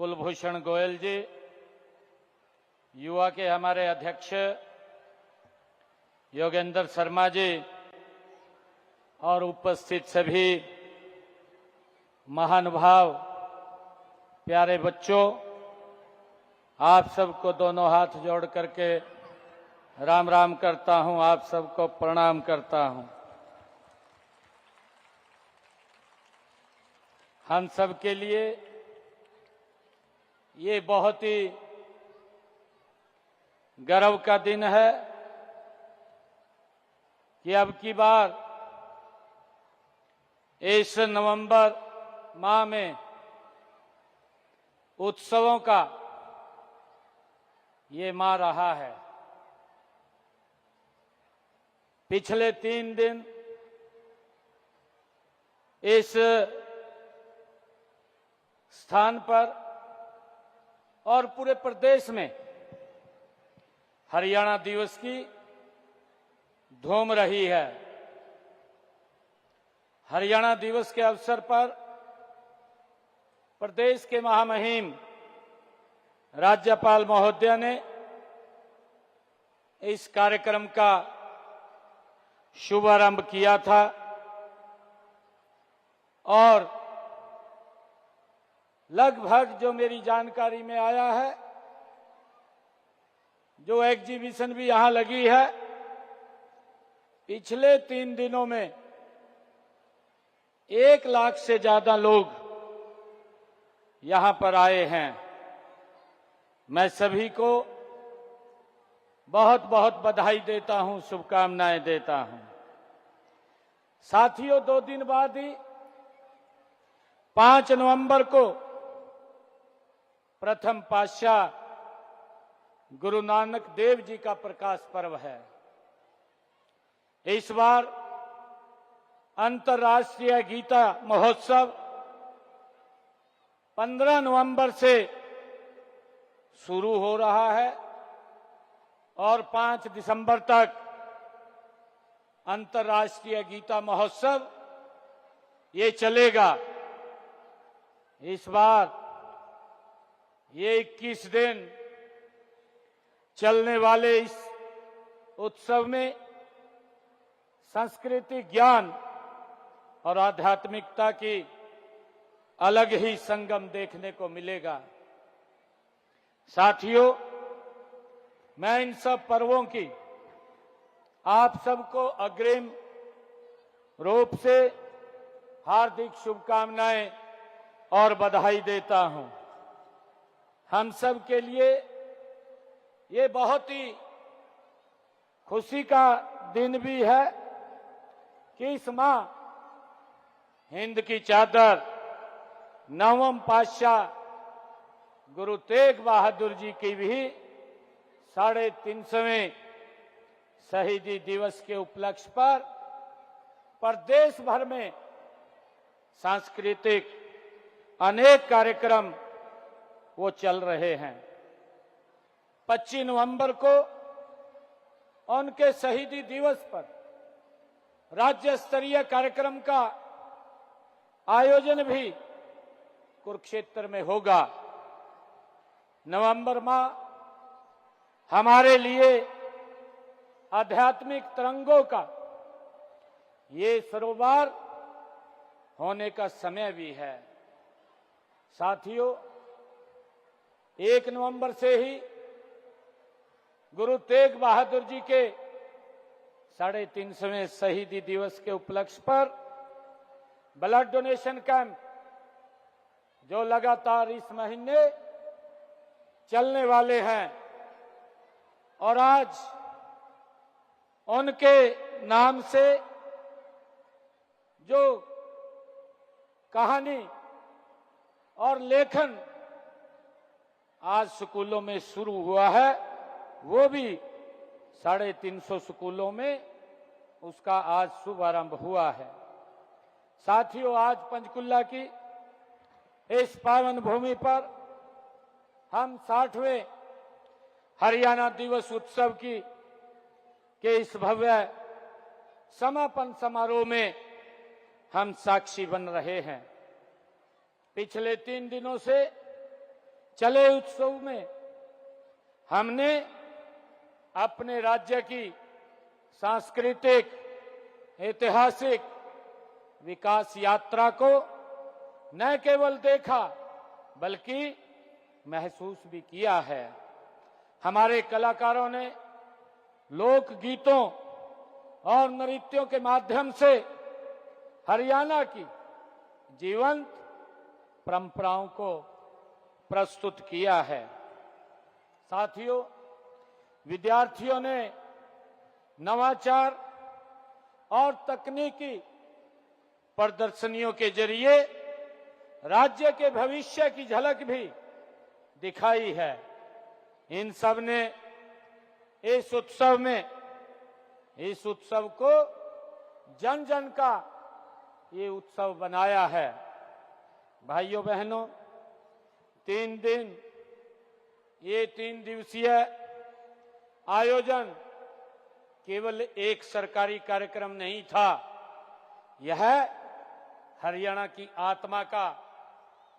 कुलभूषण गोयल जी, युवा के हमारे अध्यक्ष योगेंद्र शर्मा जी और उपस्थित सभी महानुभाव, प्यारे बच्चों, आप सबको दोनों हाथ जोड़ करके राम राम करता हूं, आप सबको प्रणाम करता हूं। हम सब के लिए ये बहुत ही गर्व का दिन है कि अब की बार इस नवंबर माह में उत्सवों का ये माह रहा है। पिछले 3 दिन इस स्थान पर और पूरे प्रदेश में हरियाणा दिवस की धूम रही है। हरियाणा दिवस के अवसर पर प्रदेश के महामहिम राज्यपाल महोदय ने इस कार्यक्रम का शुभारंभ किया था और लगभग जो मेरी जानकारी में आया है, जो एग्जीबिशन भी यहां लगी है, पिछले 3 दिनों में 1 लाख से ज्यादा लोग यहां पर आए हैं। मैं सभी को बहुत बहुत बधाई देता हूं, शुभकामनाएं देता हूं। साथियों, 2 दिन बाद ही 5 नवंबर को प्रथम पातशाह गुरु नानक देव जी का प्रकाश पर्व है। इस बार अंतर्राष्ट्रीय गीता महोत्सव 15 नवंबर से शुरू हो रहा है और 5 दिसंबर तक अंतर्राष्ट्रीय गीता महोत्सव ये चलेगा। इस बार ये 21 दिन चलने वाले इस उत्सव में सांस्कृतिक ज्ञान और आध्यात्मिकता की अलग ही संगम देखने को मिलेगा। साथियों, मैं इन सब पर्वों की आप सबको अग्रिम रूप से हार्दिक शुभकामनाएं और बधाई देता हूं। हम सब के लिए ये बहुत ही खुशी का दिन भी है कि इस माह हिंद की चादर 9वें पातशाह गुरु तेग बहादुर जी की भी 350वें शहीदी दिवस के उपलक्ष्य पर प्रदेश भर में सांस्कृतिक अनेक कार्यक्रम वो चल रहे हैं। 25 नवंबर को उनके शहीदी दिवस पर राज्य स्तरीय कार्यक्रम का आयोजन भी कुरुक्षेत्र में होगा। नवंबर माह हमारे लिए आध्यात्मिक तरंगों का ये सरोवर होने का समय भी है। साथियों, 1 नवंबर से ही गुरु तेग बहादुर जी के 350वें शहीदी दिवस के उपलक्ष्य पर ब्लड डोनेशन कैंप जो लगातार इस महीने चलने वाले हैं और आज उनके नाम से जो कहानी और लेखन आज स्कूलों में शुरू हुआ है, वो भी 350 स्कूलों में उसका आज शुभारंभ हुआ है। साथियों, आज पंचकुला की इस पावन भूमि पर हम 60वें हरियाणा दिवस उत्सव के इस भव्य समापन समारोह में हम साक्षी बन रहे हैं। पिछले 3 दिनों से चले उत्सव में हमने अपने राज्य की सांस्कृतिक ऐतिहासिक विकास यात्रा को न केवल देखा बल्कि महसूस भी किया है। हमारे कलाकारों ने लोक गीतों और नृत्यों के माध्यम से हरियाणा की जीवंत परंपराओं को प्रस्तुत किया है। साथियों, विद्यार्थियों ने नवाचार और तकनीकी प्रदर्शनियों के जरिए राज्य के भविष्य की झलक भी दिखाई है। इन सब ने इस उत्सव को जन जन का ये उत्सव बनाया है। भाइयों बहनों, 3 दिवसीय आयोजन केवल एक सरकारी कार्यक्रम नहीं था, यह हरियाणा की आत्मा का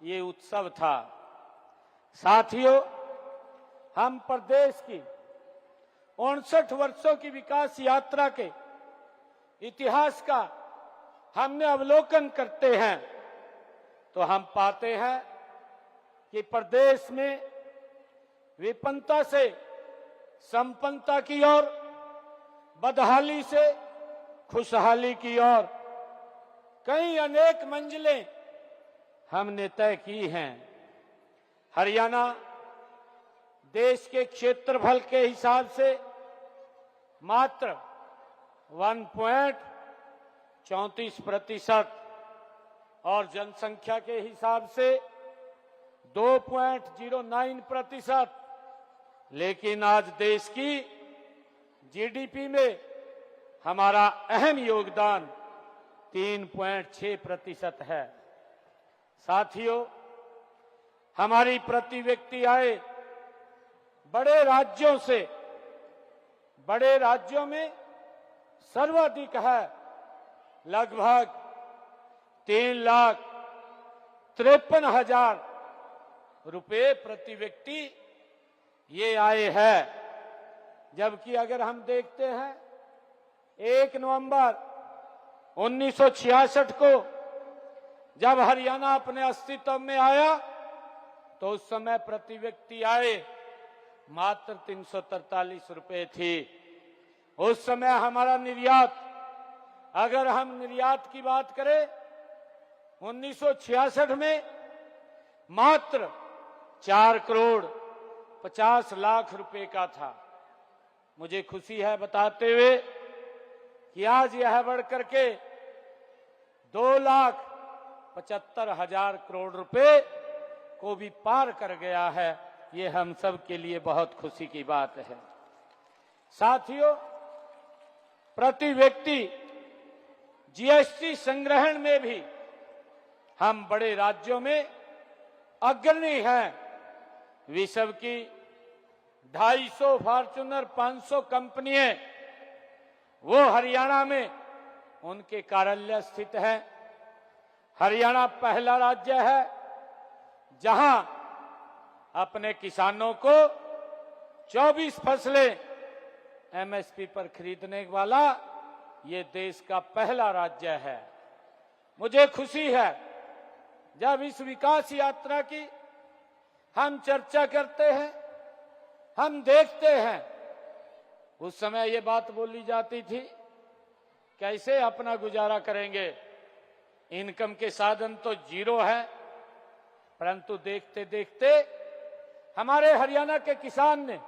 ये उत्सव था। साथियों, हम प्रदेश की 59 वर्षों की विकास यात्रा के इतिहास का हमने अवलोकन करते हैं तो हम पाते हैं कि प्रदेश में विपन्नता से संपन्नता की ओर, बदहाली से खुशहाली की ओर कई अनेक मंजिलें हमने तय की हैं। हरियाणा देश के क्षेत्रफल के हिसाब से मात्र 1.34% और जनसंख्या के हिसाब से 2.09%, लेकिन आज देश की जीडीपी में हमारा अहम योगदान 3.6% है। साथियों, हमारी प्रति व्यक्ति आय बड़े राज्यों में सर्वाधिक है। लगभग 3,53,000 रुपए प्रति व्यक्ति ये आय है। जबकि अगर हम देखते हैं 1 नवंबर 1966 को जब हरियाणा अपने अस्तित्व में आया तो उस समय प्रति व्यक्ति आय मात्र 343 रुपए थी। उस समय हमारा निर्यात, अगर हम निर्यात की बात करें 1966 में मात्र 4,50,00,000 रुपए का था। मुझे खुशी है बताते हुए कि आज यह बढ़कर के 2,75,000 करोड़ रुपए को भी पार कर गया है। ये हम सब के लिए बहुत खुशी की बात है। साथियों, प्रति व्यक्ति जीएसटी संग्रहण में भी हम बड़े राज्यों में अग्रणी हैं। विश्व की 250 फॉर्च्यूनर 500 कंपनियां वो हरियाणा में उनके कार्यालय स्थित हैं। हरियाणा पहला राज्य है जहां अपने किसानों को 24 फसलें एमएसपी पर खरीदने वाला ये देश का पहला राज्य है। मुझे खुशी है जब इस विकास यात्रा की हम चर्चा करते हैं, हम देखते हैं। उस समय ये बात बोली जाती थी कैसे अपना गुजारा करेंगे, इनकम के साधन तो जीरो है। परंतु देखते देखते हमारे हरियाणा के किसान ने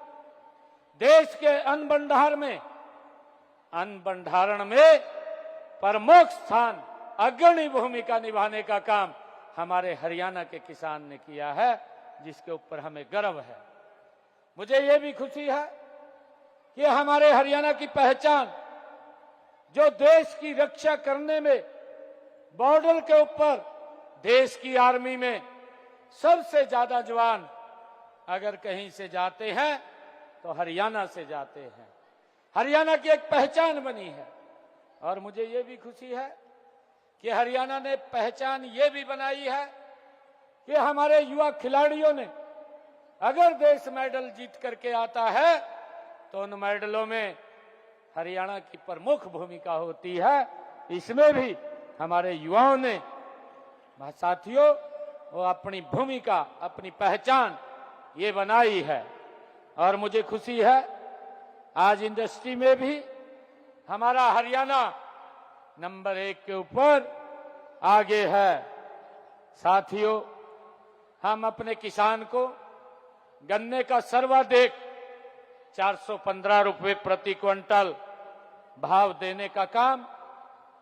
देश के अन्न भंडारण में प्रमुख स्थान, अग्रणी भूमिका निभाने का काम हमारे हरियाणा के किसान ने किया है, जिसके ऊपर हमें गर्व है। मुझे ये भी खुशी है कि हमारे हरियाणा की पहचान, जो देश की रक्षा करने में बॉर्डर के ऊपर देश की आर्मी में सबसे ज्यादा जवान अगर कहीं से जाते हैं तो हरियाणा से जाते हैं। हरियाणा की एक पहचान बनी है। और मुझे ये भी खुशी है कि हरियाणा ने पहचान ये भी बनाई है कि हमारे युवा खिलाड़ियों ने अगर देश मेडल जीत करके आता है तो उन मेडलों में हरियाणा की प्रमुख भूमिका होती है। इसमें भी हमारे युवाओं ने साथियों वो अपनी भूमिका, अपनी पहचान ये बनाई है। और मुझे खुशी है आज इंडस्ट्री में भी हमारा हरियाणा नंबर 1 के ऊपर आगे है। साथियों, हम अपने किसान को गन्ने का सर्वाधिक 415 रुपए प्रति क्विंटल भाव देने का काम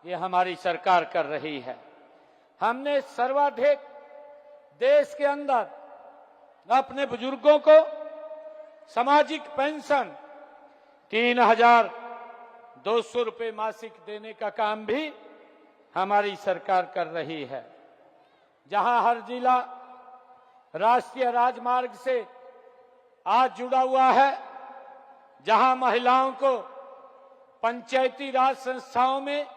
ये हमारी सरकार कर रही है। हमने सर्वाधिक देश के अंदर अपने बुजुर्गों को सामाजिक पेंशन 3,200 रुपए मासिक देने का काम भी हमारी सरकार कर रही है। जहां हर जिला राष्ट्रीय राजमार्ग से आज जुड़ा हुआ है, जहां महिलाओं को पंचायती राज संस्थाओं में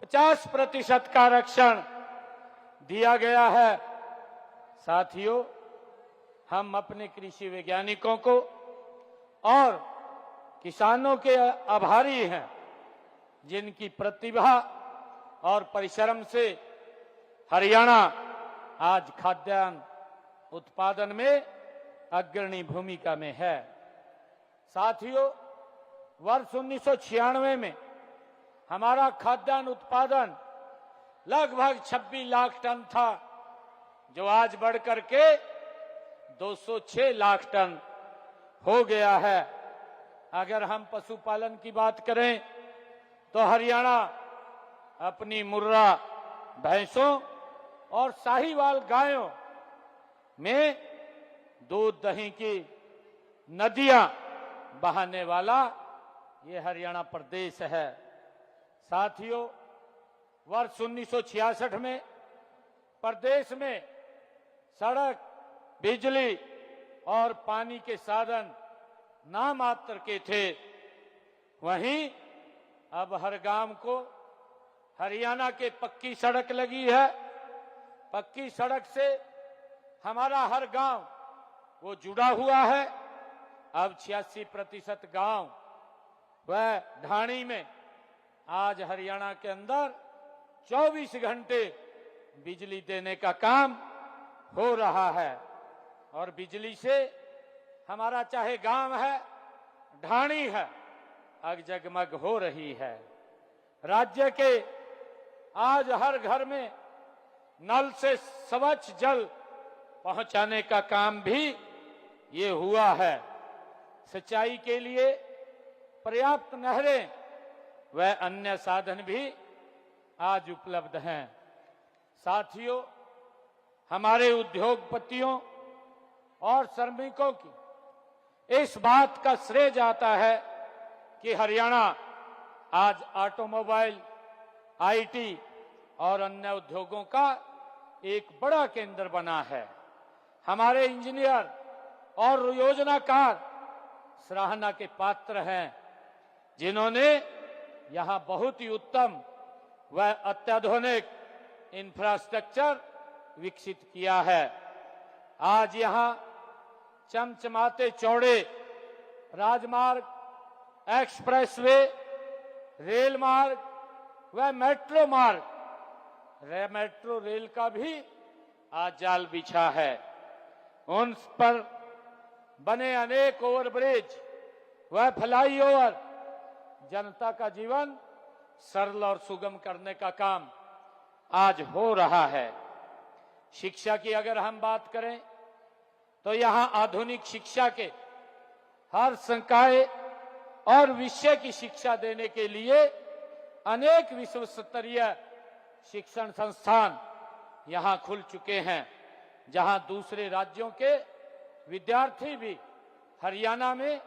50% का आरक्षण दिया गया है। साथियों, हम अपने कृषि वैज्ञानिकों को और किसानों के आभारी हैं, जिनकी प्रतिभा और परिश्रम से हरियाणा आज खाद्यान्न उत्पादन में अग्रणी भूमिका में है। साथियों, वर्ष 1996 में हमारा खाद्यान्न उत्पादन लगभग 26 लाख टन था, जो आज बढ़कर के 206 लाख टन हो गया है। अगर हम पशुपालन की बात करें तो हरियाणा अपनी मुर्रा भैंसों और साहीवाल गायों में दूध दही की नदियां बहाने वाला ये हरियाणा प्रदेश है। साथियों, वर्ष 1966 में प्रदेश में सड़क, बिजली और पानी के साधन नामात्र के थे। वहीं अब हर गांव को हरियाणा के पक्की सड़क लगी है। पक्की सड़क से हमारा हर गांव वो जुड़ा हुआ है। अब 86% गांव वह ढाणी में आज हरियाणा के अंदर 24 घंटे बिजली देने का काम हो रहा है। और बिजली से हमारा चाहे गांव है, ढाणी है, अग जगमग हो रही है। राज्य के आज हर घर में नल से स्वच्छ जल पहुंचाने का काम भी ये हुआ है। सिंचाई के लिए पर्याप्त नहरें व अन्य साधन भी आज उपलब्ध हैं। साथियों, हमारे उद्योगपतियों और श्रमिकों की इस बात का श्रेय जाता है कि हरियाणा आज ऑटोमोबाइल, आईटी और अन्य उद्योगों का एक बड़ा केंद्र बना है। हमारे इंजीनियर और योजनाकार सराहना के पात्र हैं, जिन्होंने यहां बहुत ही उत्तम व अत्याधुनिक इंफ्रास्ट्रक्चर विकसित किया है। आज यहां चमचमाते चौड़े राजमार्ग, एक्सप्रेसवे, रेल मार्ग व मेट्रो मार्ग, मेट्रो रेल का भी आज जाल बिछा है। उन पर बने अनेक ओवरब्रिज व फ्लाईओवर जनता का जीवन सरल और सुगम करने का काम आज हो रहा है। शिक्षा की अगर हम बात करें तो यहां आधुनिक शिक्षा के हर संकाय और विषय की शिक्षा देने के लिए अनेक विश्व स्तरीय शिक्षण संस्थान यहां खुल चुके हैं, जहां दूसरे राज्यों के विद्यार्थी भी हरियाणा में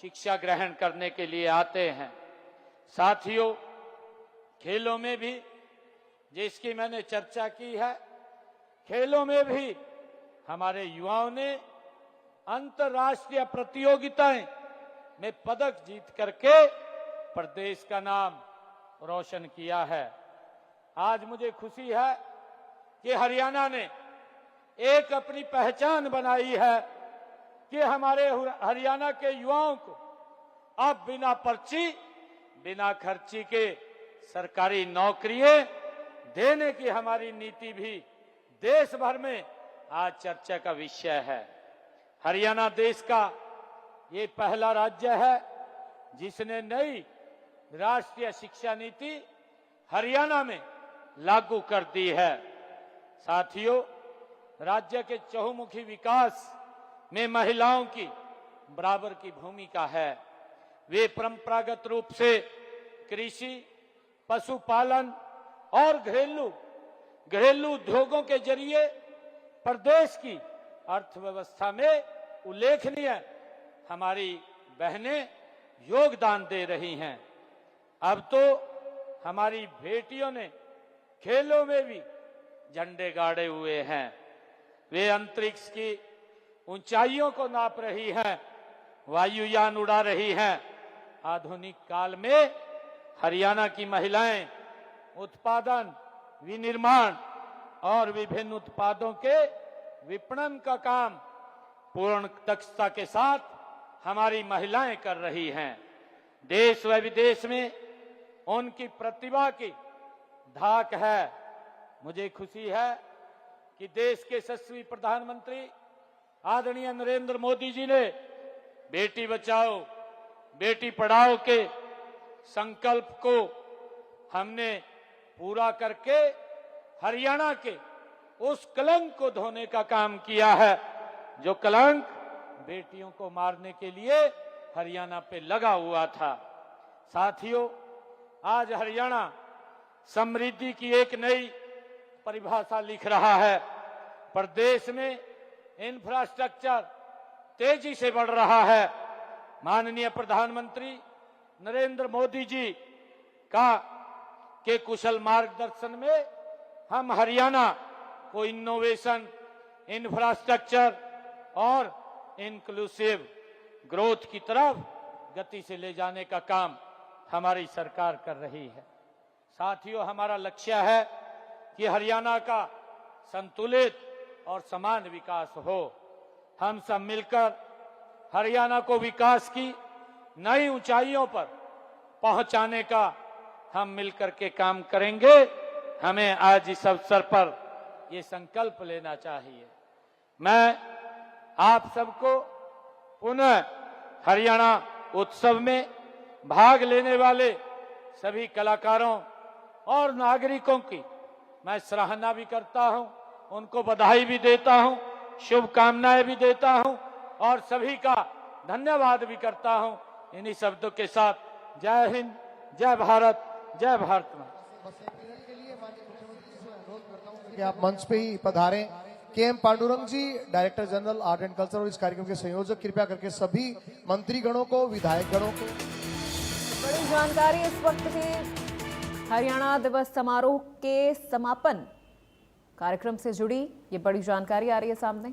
शिक्षा ग्रहण करने के लिए आते हैं। साथियों, खेलों में भी, जिसकी मैंने चर्चा की है, खेलों में भी हमारे युवाओं ने अंतर्राष्ट्रीय प्रतियोगिताएं में पदक जीत करके प्रदेश का नाम रोशन किया है। आज मुझे खुशी है कि हरियाणा ने एक अपनी पहचान बनाई है कि हमारे हरियाणा के युवाओं को अब बिना पर्ची, बिना खर्ची के सरकारी नौकरियां देने की हमारी नीति भी देश भर में आज चर्चा का विषय है। हरियाणा देश का ये पहला राज्य है जिसने नई राष्ट्रीय शिक्षा नीति हरियाणा में लागू कर दी है। साथियों, राज्य के चहुमुखी विकास में महिलाओं की बराबर की भूमिका है। वे परंपरागत रूप से कृषि, पशुपालन और घरेलू उद्योगों के जरिए प्रदेश की अर्थव्यवस्था में उल्लेखनीय हमारी बहनें योगदान दे रही हैं। अब तो हमारी बेटियों ने खेलों में भी झंडे गाड़े हुए हैं। वे अंतरिक्ष की ऊंचाइयों को नाप रही हैं, वायुयान उड़ा रही हैं। आधुनिक काल में हरियाणा की महिलाएं उत्पादन, विनिर्माण और विभिन्न उत्पादों के विपणन का काम पूर्ण दक्षता के साथ हमारी महिलाएं कर रही हैं। देश व विदेश में उनकी प्रतिभा की धाक है। मुझे खुशी है कि देश के यशस्वी प्रधानमंत्री आदरणीय नरेंद्र मोदी जी ने बेटी बचाओ, बेटी पढ़ाओ के संकल्प को हमने पूरा करके हरियाणा के उस कलंक को धोने का काम किया है जो कलंक बेटियों को मारने के लिए हरियाणा पे लगा हुआ था। साथियों, आज हरियाणा समृद्धि की एक नई परिभाषा लिख रहा है। प्रदेश में इंफ्रास्ट्रक्चर तेजी से बढ़ रहा है। माननीय प्रधानमंत्री नरेंद्र मोदी जी के कुशल मार्गदर्शन में हम हरियाणा को इनोवेशन, इंफ्रास्ट्रक्चर और इंक्लूसिव ग्रोथ की तरफ गति से ले जाने का काम हमारी सरकार कर रही है। साथियों, हमारा लक्ष्य है कि हरियाणा का संतुलित और समान विकास हो। हम सब मिलकर हरियाणा को विकास की नई ऊंचाइयों पर पहुंचाने का हम मिलकर के काम करेंगे। हमें आज इस अवसर पर ये संकल्प लेना चाहिए। मैं आप सबको पुनः हरियाणा उत्सव में भाग लेने वाले सभी कलाकारों और नागरिकों की मैं सराहना भी करता हूं, उनको बधाई भी देता हूं, शुभकामनाएं भी देता हूं और सभी का धन्यवाद भी करता हूं। इन्हीं शब्दों के साथ जय हिंद, जय भारत, जय भारत मां। कि आप मंच पे ही पधारें। K M. Pandurang ji, director general art and culture और इस कार्यक्रम के संयोजक, कृपया करके सभी मंत्रीगणों को, विधायक गणों को। बड़ी जानकारी इस वक्त के हरियाणा दिवस समारोह के समापन कार्यक्रम से जुड़ी ये बड़ी जानकारी आ रही है सामने।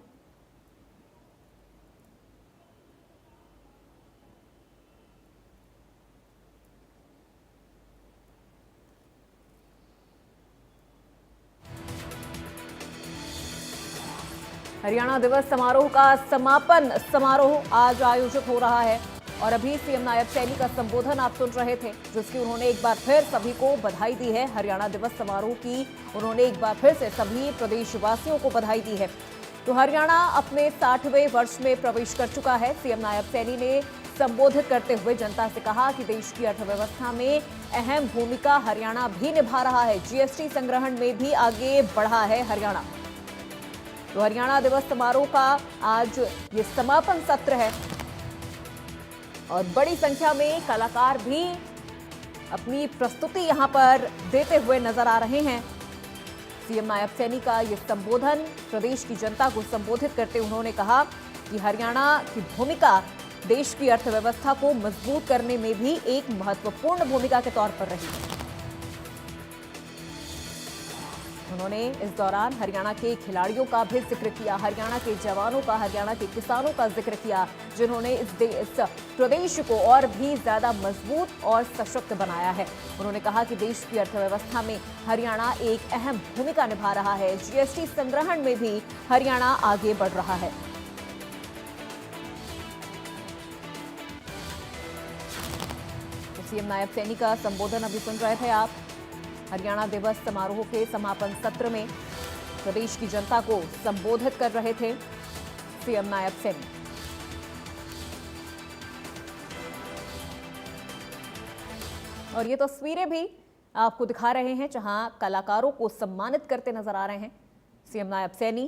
हरियाणा दिवस समारोह का समापन समारोह आज आयोजित हो रहा है और अभी सीएम नायब सैनी का संबोधन आप सुन रहे थे, जिसकी उन्होंने एक बार फिर सभी को बधाई दी है। हरियाणा दिवस समारोह की उन्होंने एक बार फिर से सभी प्रदेशवासियों को बधाई दी है। तो हरियाणा अपने 60वें वर्ष में प्रवेश कर चुका है। सीएम नायब सैनी ने संबोधित करते हुए जनता से कहा कि देश की अर्थव्यवस्था में अहम भूमिका हरियाणा भी निभा रहा है। जीएसटी संग्रहण में भी आगे बढ़ा है हरियाणा। तो हरियाणा दिवस समारोह का आज ये समापन सत्र है और बड़ी संख्या में कलाकार भी अपनी प्रस्तुति यहां पर देते हुए नजर आ रहे हैं। सीएम नायब सैनी का ये संबोधन प्रदेश की जनता को संबोधित करते उन्होंने कहा कि हरियाणा की भूमिका देश की अर्थव्यवस्था को मजबूत करने में भी एक महत्वपूर्ण भूमिका के तौर पर रही। उन्होंने इस दौरान हरियाणा के खिलाड़ियों का भी जिक्र किया, हरियाणा के जवानों का, हरियाणा के किसानों का जिक्र किया, जिन्होंने इस प्रदेश को और भी ज्यादा मजबूत और सशक्त बनाया है। उन्होंने कहा कि देश की अर्थव्यवस्था में हरियाणा एक अहम भूमिका निभा रहा है। जीएसटी संग्रहण में भी हरियाणा आगे बढ़ रहा है। सीएम नायब सैनी का संबोधन अभी सुन रहे थे आप। हरियाणा दिवस समारोह के समापन सत्र में प्रदेश की जनता को संबोधित कर रहे थे सीएम नायब सैनी। और ये तस्वीरें भी आपको दिखा रहे हैं जहां कलाकारों को सम्मानित करते नजर आ रहे हैं सीएम नायब सैनी।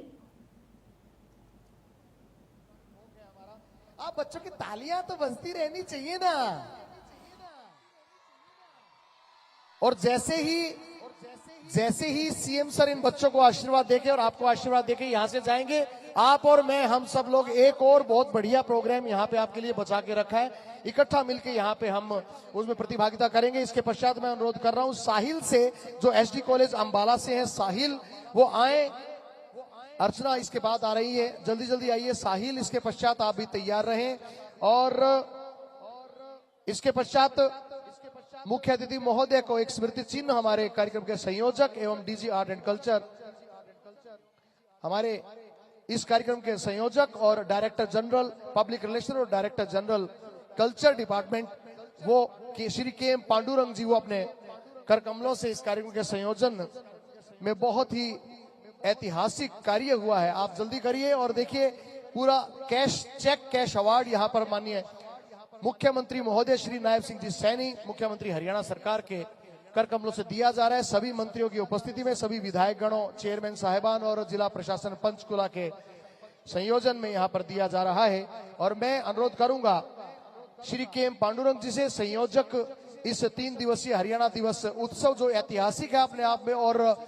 आप बच्चों की तालियां तो बजती रहनी चाहिए ना। और जैसे ही सीएम सर इन बच्चों को आशीर्वाद देके और आपको आशीर्वाद देके यहां से जाएंगे, आप और मैं, हम सब लोग एक और बहुत बढ़िया प्रोग्राम यहां पे आपके लिए बचा के रखा है। इकट्ठा मिलके यहां पे हम उसमें प्रतिभागिता करेंगे। इसके पश्चात मैं अनुरोध कर रहा हूं साहिल से, जो एसडी कॉलेज अंबाला से है, साहिल वो आए। अर्चना इसके बाद आ रही है, जल्दी जल्दी आइए साहिल। इसके पश्चात आप भी तैयार रहें। और इसके पश्चात मुख्य अतिथि महोदय को एक स्मृति चिन्ह हमारे कार्यक्रम के संयोजक एवं डीजी आर्ट एंड कल्चर, हमारे इस कार्यक्रम के संयोजक और डायरेक्टर जनरल पब्लिक रिलेशन और डायरेक्टर जनरल कल्चर डिपार्टमेंट वो श्री के.एम. पांडुरंग जी, वो अपने कर कमलों से इस कार्यक्रम के संयोजन में बहुत ही ऐतिहासिक कार्य हुआ है। आप जल्दी करिए और देखिए पूरा कैश चेक, कैश अवार्ड यहाँ पर माननीय मुख्यमंत्री महोदय श्री नायब सिंह जी सैनी, मुख्यमंत्री हरियाणा सरकार के कर कमलों से दिया जा रहा है। सभी मंत्रियों की उपस्थिति में, सभी विधायक गणों, चेयरमैन साहिबान और जिला प्रशासन पंचकुला के संयोजन में यहाँ पर दिया जा रहा है। और मैं अनुरोध करूंगा श्री के.एम. पांडुरंग जी से, संयोजक इस 3 दिवसीय हरियाणा दिवस उत्सव जो ऐतिहासिक है अपने आप में और